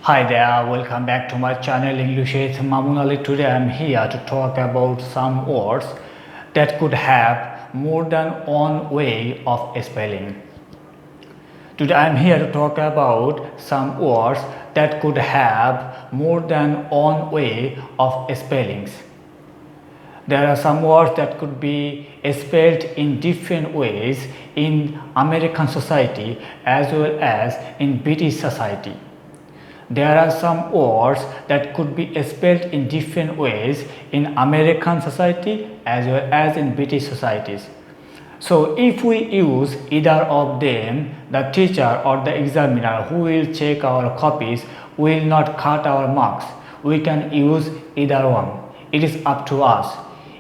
Hi there, welcome back to my channel English with Mamun Ali. Today I am here to talk about some words that could have more than one way of spelling. Today I am here to talk about some words that could have more than one way of spellings. There are some words that could be spelled in different ways in American society as well as in British society. There are some words that could be spelled in different ways in American society as well as in British societies. So if we use either of them, the teacher or the examiner who will check our copies will not cut our marks. We can use either one. It is up to us.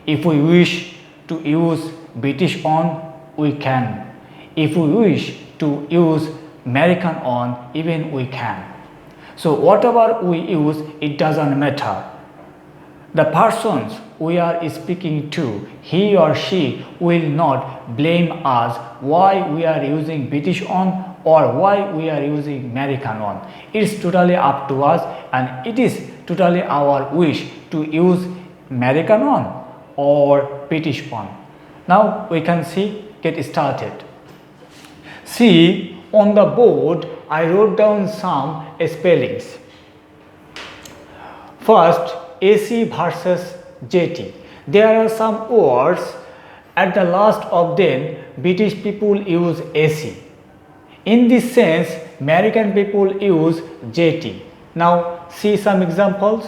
If we wish to use British on, we can. If we wish to use American on, even we can. So whatever we use, it doesn't matter. The persons we are speaking to, he or she will not blame us why we are using British on or why we are using American on. It is totally up to us and it is totally our wish to use American on or British on. Now we can get started. See, on the board I wrote down some spellings. First, AC versus JT. There are some words at the last of them British people use AC. In this sense, American people use JT. Now see some examples.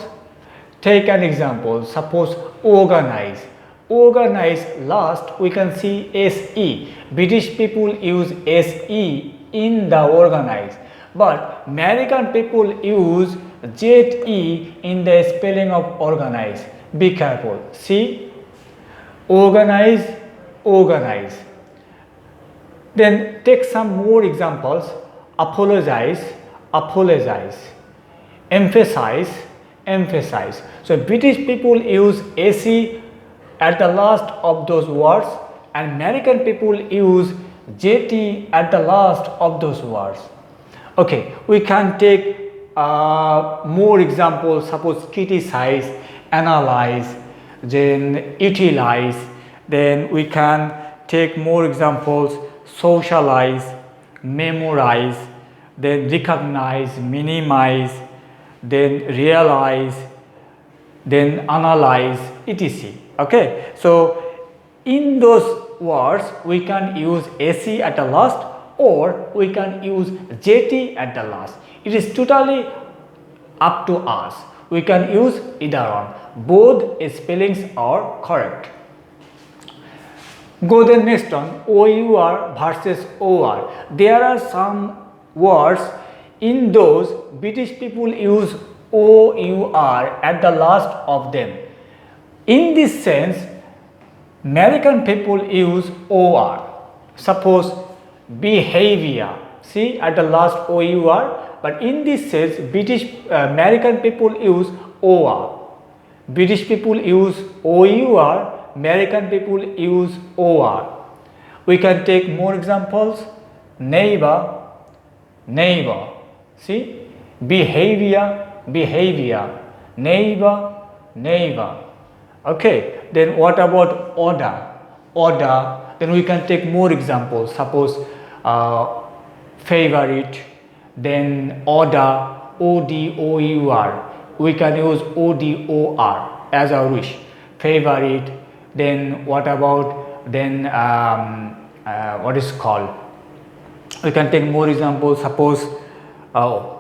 Take an example. Suppose organize. Organize last we can see SE. British people use SE in the organize, but American people use ZE in the spelling of organize. Be careful. See, organize, organize. Then take some more examples. Apologize, apologize. Emphasize, emphasize. So British people use AC at the last of those words and American people use JT at the last of those words. Okay, we can take more examples. Suppose criticize, analyze, then utilize. Then we can take more examples. Socialize, memorize, then recognize, minimize, then realize, then analyze, etc. Okay, so in those words we can use AC at the last or we can use JT at the last. It is totally up to us. We can use either one. Both spellings are correct. Go the next one. OUR versus OR. There are some words in those British people use OUR at the last of them. In this sense, American people use OR. Suppose behavior. See at the last OUR, but in this sense, American people use OR. British people use OUR, American people use OR. We can take more examples. Neighbor, neighbor. See, behavior, behavior. Neighbor, neighbor. Okay, then what about order? Order, then we can take more examples. Suppose favorite, then order, ODOUR. We can use ODOR as our wish. Favorite, then what about then what is called? We can take more examples. Suppose color,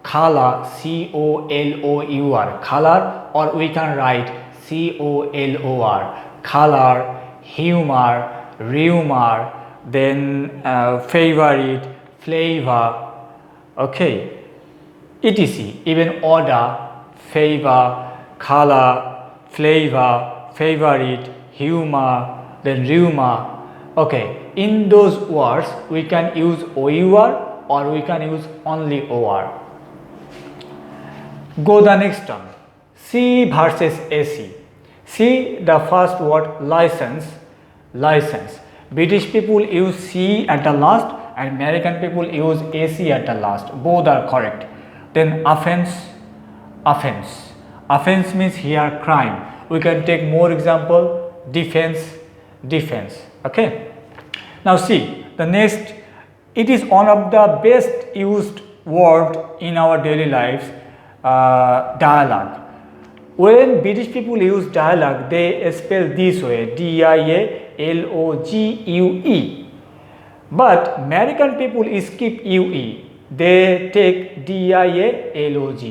color, COLOUR, color, or we can write COLOR, color, humor, rumor, then favorite, flavor, okay, etc. Even order, favor, color, flavor, favorite, humor, then rumor. Okay, in those words we can use OUR or we can use only OR. Go the next one. C versus AC. See the first word license, license. British people use C at the last and American people use AC at the last. Both are correct. Then offense means here crime. We can take more example, defense. Okay. Now see the next. It is one of the best used word in our daily lives, dialogue. When British people use dialogue, they spell this way, dialogue. But American people skip ue. They take dialog,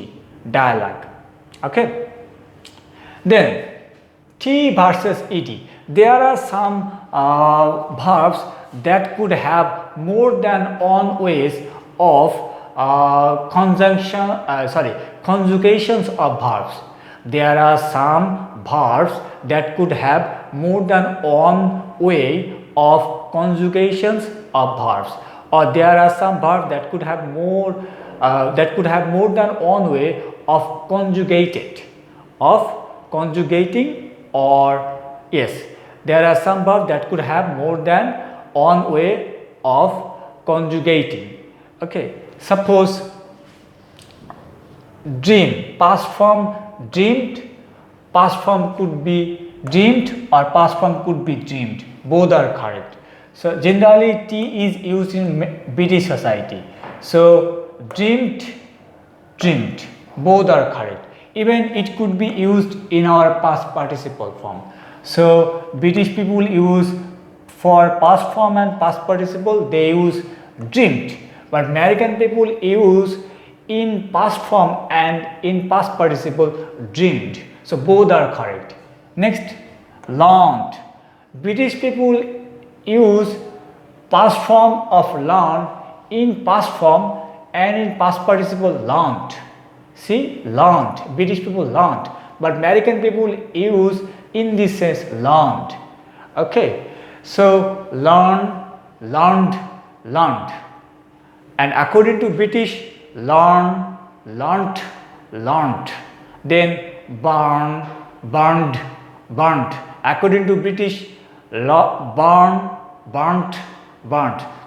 dialogue. Okay. Then T versus ed. There are some verbs that could have more than one ways of conjugations of verbs. There are some verbs that could have more than one way of conjugations of verbs, or there are some verbs that could have more than one way of conjugating, or yes, there are some verbs that could have more than one way of conjugating. Okay, suppose dream, past form dreamed, past form could be dreamed or past form could be dreamed. Both are correct. So generally T is used in British society. So dreamed, both are correct. Even it could be used in our past participle form. So British people use for past form and past participle, they use dreamed, but American people use in past form and in past participle dreamed. So both are correct. Next, learned. British people use past form of learn in past form and in past participle learned. See, learned. British people learned, but American people use in this sense learned. Okay, so learned, and according to British, learnt. Then burned. According to British, burnt.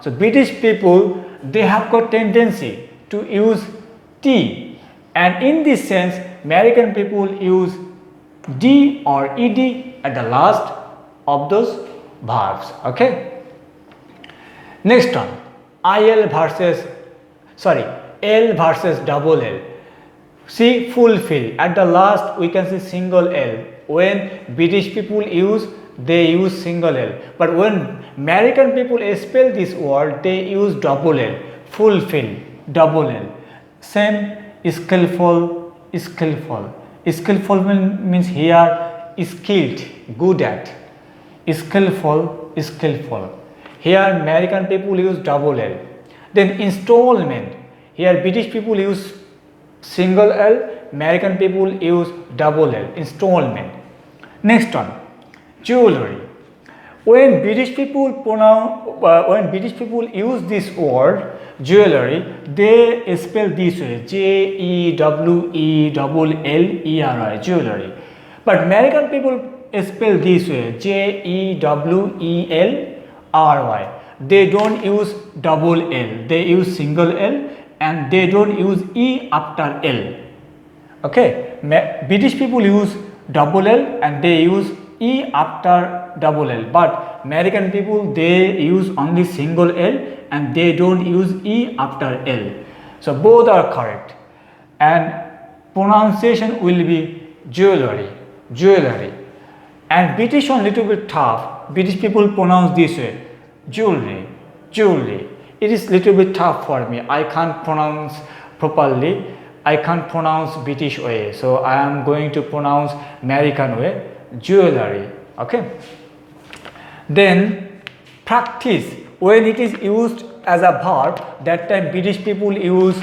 So British people, they have got tendency to use T, and in this sense American people use D or ed at the last of those verbs. Okay. Next one, L versus double L. See, fulfill. At the last we can see single L. When British people use, they use single L. But when American people spell this word, they use double L. Fulfill, double L. Same, skillful. Skillful means here skilled, good at. Skillful. Here American people use double L. Then installment. Here British people use single L, American people use double L, installment. Next one, jewelry. When British people use this word jewelry, they spell this way, jewellery, jewelry. But American people spell this way, jewelry. They don't use double L, they use single L, and they don't use E after L. Okay, British people use double L and they use E after double L, but American people, they use only single L and they don't use E after L. So both are correct, and pronunciation will be jewelry. And British one little bit tough. British people pronounce this way, jewelry. It is little bit tough for me. I can't pronounce properly. I can't pronounce British way, so I am going to pronounce American way, jewelry. Okay. Then practice. When it is used as a verb, that time British people use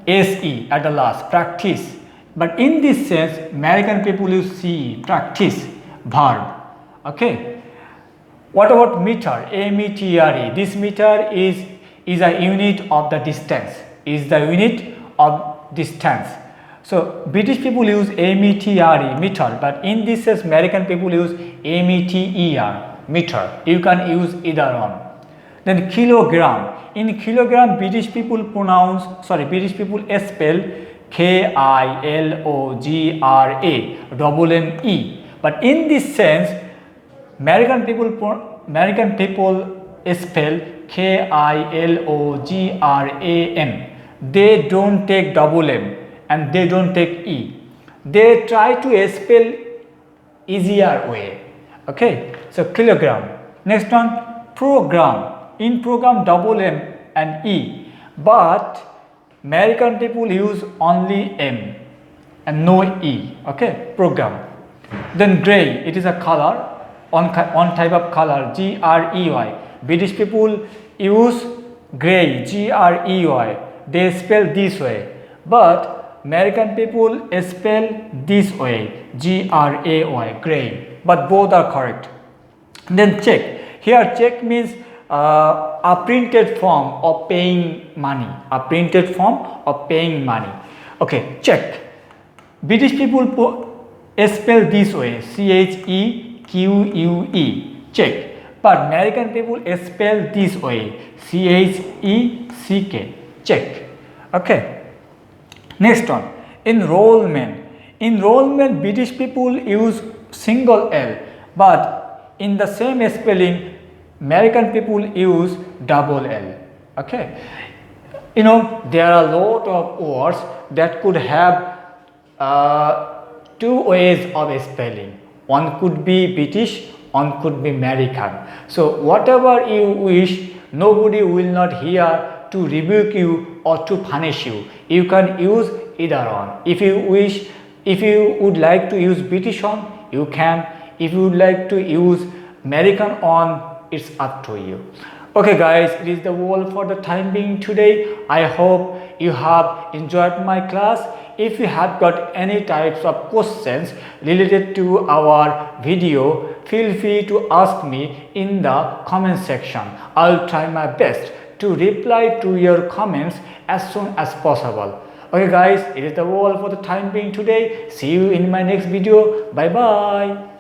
se at the last, practice. But in this sense, American people use ce, practice, verb. Okay. What about meter? M-E-T-R-E. This meter is a unit of the distance. So British people use M-E-T-R-E, meter, but in this American people use M-E-T-E-R, meter. You can use either one. Then kilogram. In kilogram, British people spell KILOGRA But in this sense, American people spell KILOGRAM. They don't take double M and they don't take E. They try to spell easier way. Okay, so kilogram. Next one, program. In program, double M and E, but American people use only M and no E. Okay, program. Then gray, it is a color, one type of color, GREY. British people use gray, GREY. They spell this way, but American people spell this way, GRAY, gray. But both are correct. Then check. Here check means a printed form of paying money. A printed form of paying money. Okay, check. British people spell this way, CHEQUE. Check. But American people spell this way, CHECK. Check. Okay. Next one, enrollment. Enrollment, British people use single L, but in the same spelling, American people use double L. Okay. You know, there are a lot of words that could have two ways of spelling. One could be British, one could be American. So whatever you wish, nobody will not hear to rebuke you or to punish you. You can use either one. If you wish, if you would like to use British one, you can. If you would like to use American on, it's up to you. Okay guys, it is the all for the time being today. I hope you have enjoyed my class. If you have got any types of questions related to our video, feel free to ask me in the comment section. I'll try my best to reply to your comments as soon as possible. Okay guys, it is the all for the time being today. See you in my next video. Bye bye.